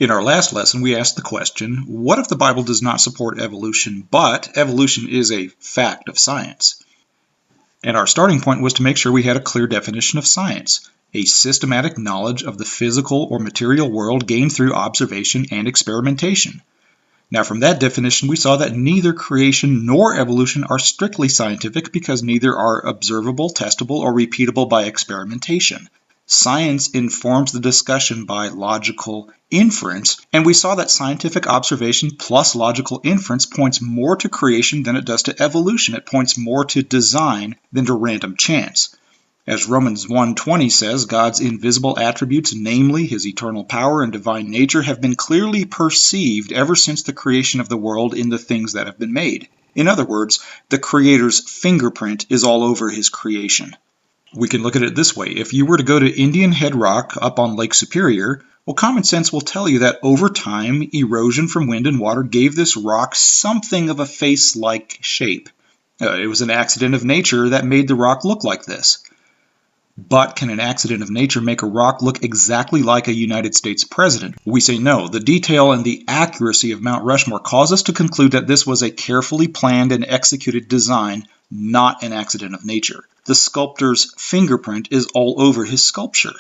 In our last lesson, we asked the question, what if the Bible does not support evolution, but evolution is a fact of science? And our starting point was to make sure we had a clear definition of science, a systematic knowledge of the physical or material world gained through observation and experimentation. Now, from that definition, we saw that neither creation nor evolution are strictly scientific because neither are observable, testable, or repeatable by experimentation. Science informs the discussion by logical inference, and we saw that scientific observation plus logical inference points more to creation than it does to evolution. It points more to design than to random chance. As Romans 1:20 says, God's invisible attributes, namely his eternal power and divine nature, have been clearly perceived ever since the creation of the world in the things that have been made. In other words, the Creator's fingerprint is all over his creation. We can look at it this way. If you were to go to Indian Head Rock up on Lake Superior, well, common sense will tell you that over time, erosion from wind and water gave this rock something of a face-like shape. It was an accident of nature that made the rock look like this. But can an accident of nature make a rock look exactly like a United States president? We say no. The detail and the accuracy of Mount Rushmore cause us to conclude that this was a carefully planned and executed design, not an accident of nature. The sculptor's fingerprint is all over his sculpture.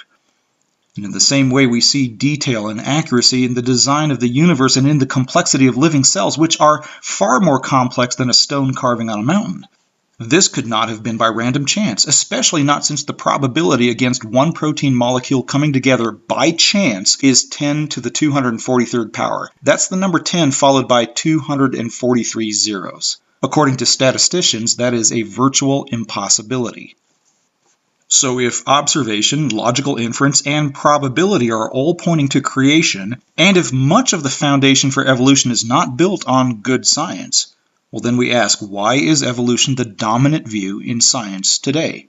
And in the same way, we see detail and accuracy in the design of the universe and in the complexity of living cells, which are far more complex than a stone carving on a mountain. This could not have been by random chance, especially not since the probability against one protein molecule coming together by chance is 10 to the 243rd power. That's the number 10 followed by 243 zeros. According to statisticians, that is a virtual impossibility. So if observation, logical inference, and probability are all pointing to creation, and if much of the foundation for evolution is not built on good science, well, then we ask, why is evolution the dominant view in science today?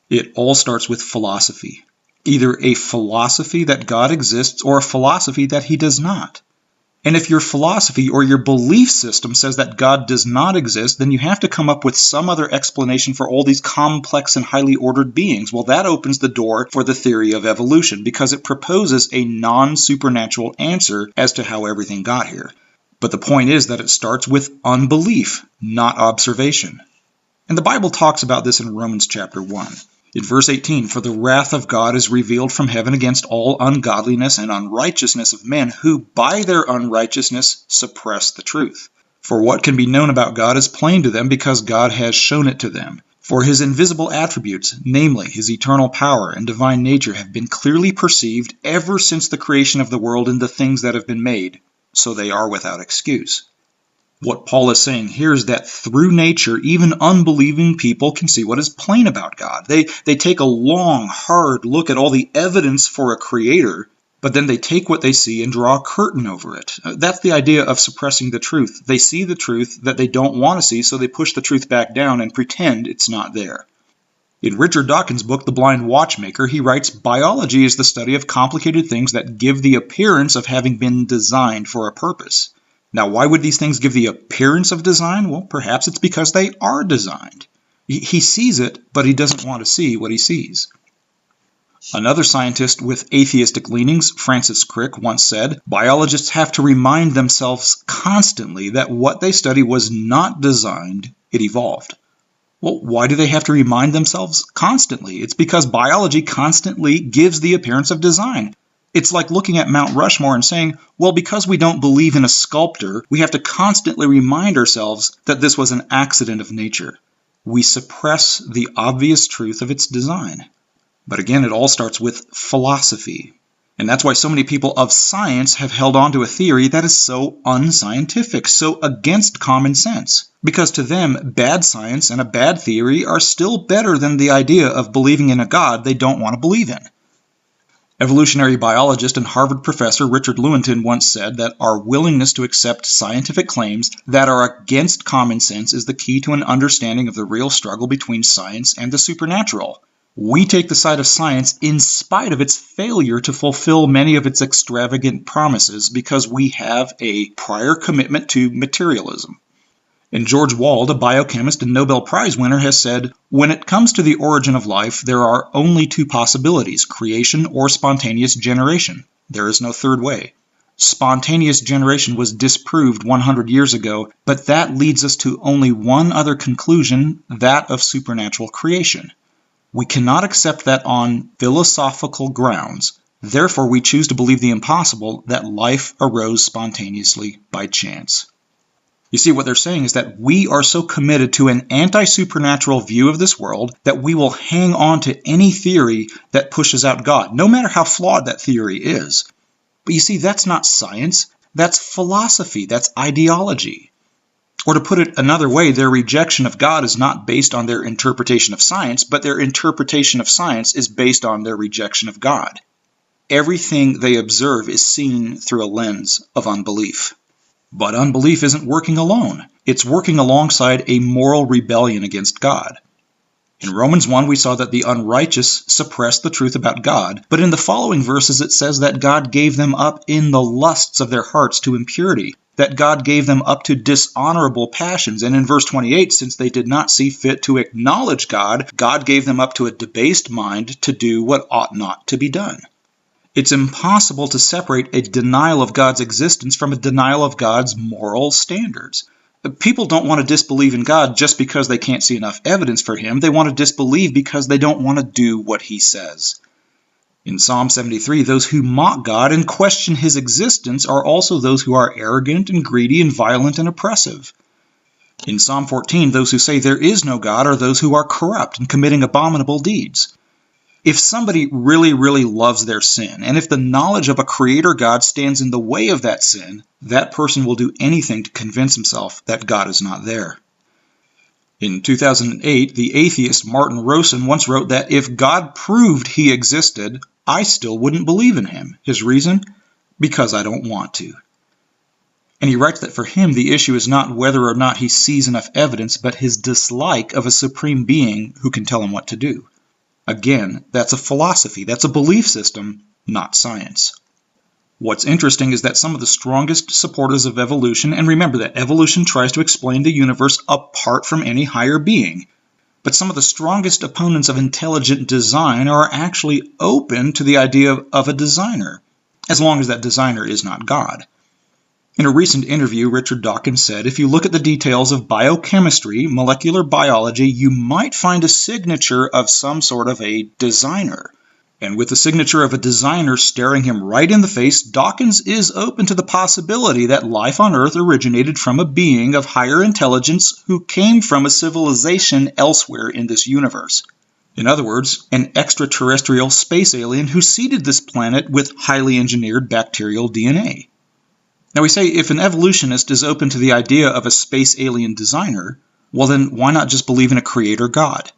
It all starts with philosophy. Either a philosophy that God exists or a philosophy that he does not. And if your philosophy or your belief system says that God does not exist, then you have to come up with some other explanation for all these complex and highly ordered beings. Well, that opens the door for the theory of evolution because it proposes a non-supernatural answer as to how everything got here. But the point is that it starts with unbelief, not observation. And the Bible talks about this in Romans chapter 1. In verse 18, "For the wrath of God is revealed from heaven against all ungodliness and unrighteousness of men, who by their unrighteousness suppress the truth. For what can be known about God is plain to them, because God has shown it to them. For his invisible attributes, namely his eternal power and divine nature, have been clearly perceived ever since the creation of the world in the things that have been made. So they are without excuse." What Paul is saying here is that through nature, even unbelieving people can see what is plain about God. They take a long, hard look at all the evidence for a creator, but then they take what they see and draw a curtain over it. That's the idea of suppressing the truth. They see the truth that they don't want to see, so they push the truth back down and pretend it's not there. In Richard Dawkins' book, The Blind Watchmaker, he writes, "Biology is the study of complicated things that give the appearance of having been designed for a purpose." Now, why would these things give the appearance of design? Well, perhaps it's because they are designed. He sees it, but he doesn't want to see what he sees. Another scientist with atheistic leanings, Francis Crick, once said, "Biologists have to remind themselves constantly that what they study was not designed, it evolved." Well, why do they have to remind themselves constantly? It's because biology constantly gives the appearance of design. It's like looking at Mount Rushmore and saying, well, because we don't believe in a sculptor, we have to constantly remind ourselves that this was an accident of nature. We suppress the obvious truth of its design. But again, it all starts with philosophy. And that's why so many people of science have held on to a theory that is so unscientific, so against common sense. Because to them, bad science and a bad theory are still better than the idea of believing in a God they don't want to believe in. Evolutionary biologist and Harvard professor Richard Lewontin once said that our willingness to accept scientific claims that are against common sense is the key to an understanding of the real struggle between science and the supernatural. We take the side of science in spite of its failure to fulfill many of its extravagant promises because we have a prior commitment to materialism. And George Wald, a biochemist and Nobel Prize winner, has said, "When it comes to the origin of life, there are only two possibilities, creation or spontaneous generation. There is no third way. Spontaneous generation was disproved 100 years ago, but that leads us to only one other conclusion, that of supernatural creation. We cannot accept that on philosophical grounds. Therefore, we choose to believe the impossible, that life arose spontaneously by chance. You see, what they're saying is that we are so committed to an anti-supernatural view of this world that we will hang on to any theory that pushes out God, no matter how flawed that theory is. But you see, that's not science. That's philosophy. That's ideology. Or to put it another way, their rejection of God is not based on their interpretation of science, but their interpretation of science is based on their rejection of God. Everything they observe is seen through a lens of unbelief. But unbelief isn't working alone. It's working alongside a moral rebellion against God. In Romans 1, we saw that the unrighteous suppressed the truth about God, but in the following verses it says that God gave them up in the lusts of their hearts to impurity, that God gave them up to dishonorable passions. And in verse 28, since they did not see fit to acknowledge God, God gave them up to a debased mind to do what ought not to be done. It's impossible to separate a denial of God's existence from a denial of God's moral standards. People don't want to disbelieve in God just because they can't see enough evidence for him. They want to disbelieve because they don't want to do what he says. In Psalm 73, those who mock God and question his existence are also those who are arrogant and greedy and violent and oppressive. In Psalm 14, those who say there is no God are those who are corrupt and committing abominable deeds. If somebody really, really loves their sin, and if the knowledge of a creator God stands in the way of that sin, that person will do anything to convince himself that God is not there. In 2008, the atheist Martin Rosen once wrote that if God proved he existed, I still wouldn't believe in him. His reason? Because I don't want to. And he writes that for him, the issue is not whether or not he sees enough evidence, but his dislike of a supreme being who can tell him what to do. Again, that's a philosophy, that's a belief system, not science. What's interesting is that some of the strongest supporters of evolution, and remember that evolution tries to explain the universe apart from any higher being, but some of the strongest opponents of intelligent design are actually open to the idea of a designer, as long as that designer is not God. In a recent interview, Richard Dawkins said, if you look at the details of biochemistry, molecular biology, you might find a signature of some sort of a designer. And with the signature of a designer staring him right in the face, Dawkins is open to the possibility that life on Earth originated from a being of higher intelligence who came from a civilization elsewhere in this universe. In other words, an extraterrestrial space alien who seeded this planet with highly engineered bacterial DNA. Now we say if an evolutionist is open to the idea of a space alien designer, well then why not just believe in a creator God?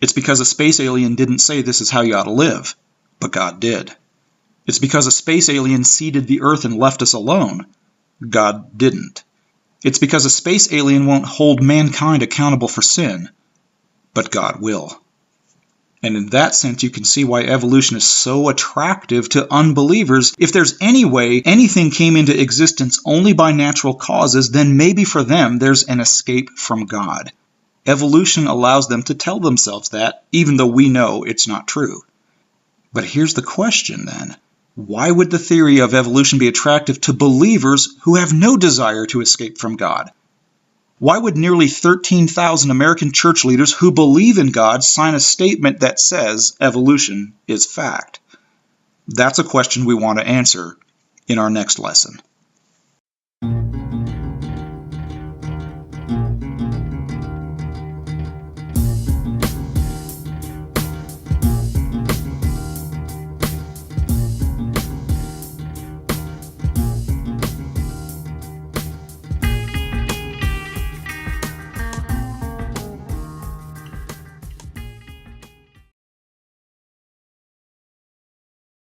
It's because a space alien didn't say this is how you ought to live, but God did. It's because a space alien seeded the earth and left us alone. God didn't. It's because a space alien won't hold mankind accountable for sin, but God will. And in that sense, you can see why evolution is so attractive to unbelievers. If there's any way anything came into existence only by natural causes, then maybe for them there's an escape from God. Evolution allows them to tell themselves that, even though we know it's not true. But here's the question then. Why would the theory of evolution be attractive to believers who have no desire to escape from God? Why would nearly 13,000 American church leaders who believe in God sign a statement that says evolution is fact? That's a question we want to answer in our next lesson.